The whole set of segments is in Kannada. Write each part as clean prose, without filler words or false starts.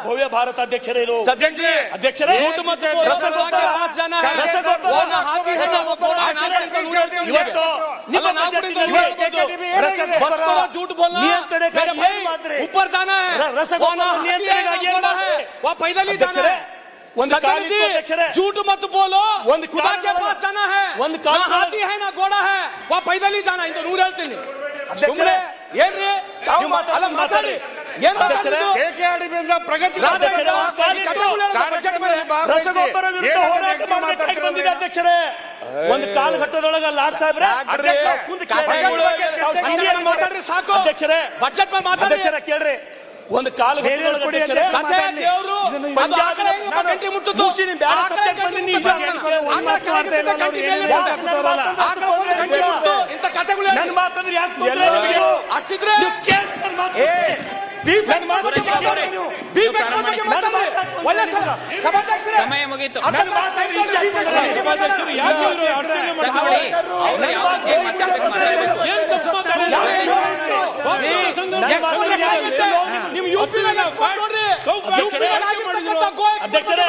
ಭವ್ಯ ಭಾರತ ಅಧ್ಯಕ್ಷರೇ ಇದು ಅಧ್ಯಕ್ಷರೇ ऊपर जाना है वहाँ पैदल ही जाना है झूठ मत बोलो खुदा के पास जाना है ना हाथी है ना घोड़ा है वहाँ पैदल ही जाना इंತ ನೂರು ಹೇಳ್ತೀನಿ ಸುಮ್ಮನೆ ಏನ್ರಿ ಅಲ್ಲ ಮಾತಾಡಿ ಪ್ರಗತಿ ರಸಗೊಬ್ಬರ ವಿರುದ್ಧ ಹೋರಾಟ ಮಾಡಬೇಕಾಗಿ ಬಂದಿದೆ ಅಧ್ಯಕ್ಷರೇ ಒಂದು ಕಾಲಘಟ್ಟದೊಳಗ ಲಾಡ್ ಸಾಹೇಬ್ರೆ ಮಾತಾಡ್ರಿ ಸಾಕು ಅಧ್ಯಕ್ಷರೇ ಬಜೆಟ್ ಮೇಲೆ ಮಾತಾಡಿ ಕೇಳ್ರಿ ಒಂದು ಕಾಲ ಅಷ್ಟಿದ್ರೆ ಸಮಯ ಮುಗಿಯಿತು. ನಿಮ್ ಯುಪಿ ನೋಡ್ರಿ ಅಧ್ಯಕ್ಷರೇ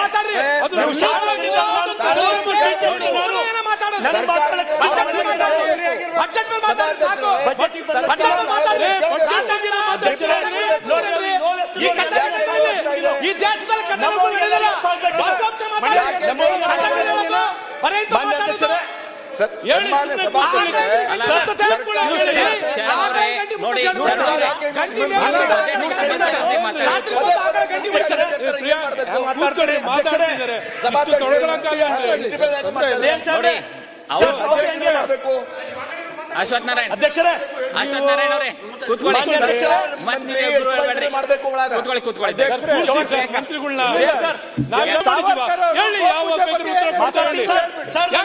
ಈ ದೇಶದಲ್ಲಿ ಅಶ್ವಥ್ ನಾರಾಯಣ್ ಅಧ್ಯಕ್ಷರೇ ಅಶ್ವಥ್ ನಾರಾಯಣ್ ಅವರೇ ಕೂತ್ಕೊಳ್ಳಿ ಕೂತ್ಕೊಳ್ಳಿ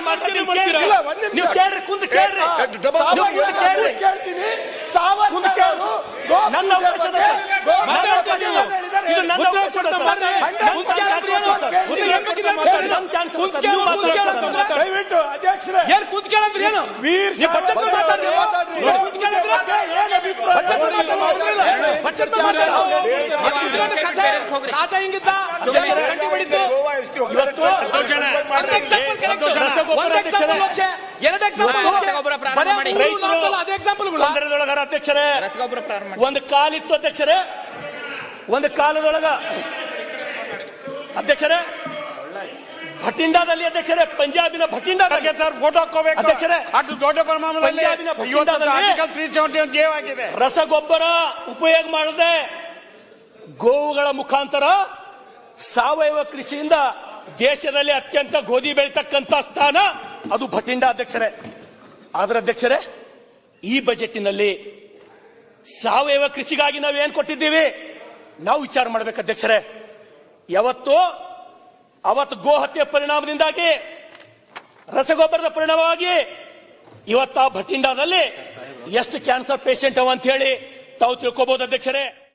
ಮಂತ್ರಿಗಳನ್ನ ನೀವು ಕೇಳ್ರಿ ಕುಂತ ಕೇಳ್ರಿ ನನ್ನ ಏನ್ ಕೂತ್ ಕೇಳಂದ್ರಿ ಏನು ರಾಜ ಹಿಂಗಿದ್ದ ಅಧ್ಯಕ್ಷರೇ ಒಂದು ಕಾಲಿತ್ತು ಅಧ್ಯಕ್ಷರೇ ಒಂದು ಕಾಲದೊಳಗ ಅಧ್ಯಕ್ಷರೇ ಭಟಿಂಡಾದಲ್ಲಿ ಅಧ್ಯಕ್ಷರೇ ಪಂಜಾಬಿನ ಭಟಿಂಡಾದಲ್ಲಿ ಫೋಟೋ ಹಾಕೋಬೇಕು ಅಧ್ಯಕ್ಷರೇ ಅದು ದೊಡ್ಡ ಪ್ರಮಾಣದಲ್ಲಿ ರಸಗೊಬ್ಬರ ಉಪಯೋಗ ಮಾಡದೆ ಗೋವುಗಳ ಮುಖಾಂತರ ಸಾವಯವ ಕೃಷಿಯಿಂದ ದೇಶದಲ್ಲಿ ಅತ್ಯಂತ ಗೋಧಿ ಬೆಳೀತಕ್ಕಂತ ಸ್ಥಾನ ಅದು ಭಟಿಂಡಾ ಅಧ್ಯಕ್ಷರೇ. ಆದ್ರೆ ಅಧ್ಯಕ್ಷರೇ ಈ ಬಜೆಟಿನಲ್ಲಿ ಸಾವಯವ ಕೃಷಿಗಾಗಿ ನಾವು ಏನ್ ಕೊಟ್ಟಿದ್ದೀವಿ ನಾವು ವಿಚಾರ ಮಾಡ್ಬೇಕು ಅಧ್ಯಕ್ಷರೇ. ಅವತ್ತು ಗೋ ಹತ್ಯೆ ಪರಿಣಾಮದಿಂದಾಗಿ ರಸಗೊಬ್ಬರದ ಪರಿಣಾಮವಾಗಿ ಇವತ್ತ ಭಟಿಂಡಾದಲ್ಲಿ ಎಷ್ಟು ಕ್ಯಾನ್ಸರ್ ಪೇಷಂಟ್ ಅವ ಅಂತ ಹೇಳಿ ತಾವು ತಿಳ್ಕೋಬಹುದು ಅಧ್ಯಕ್ಷರೇ.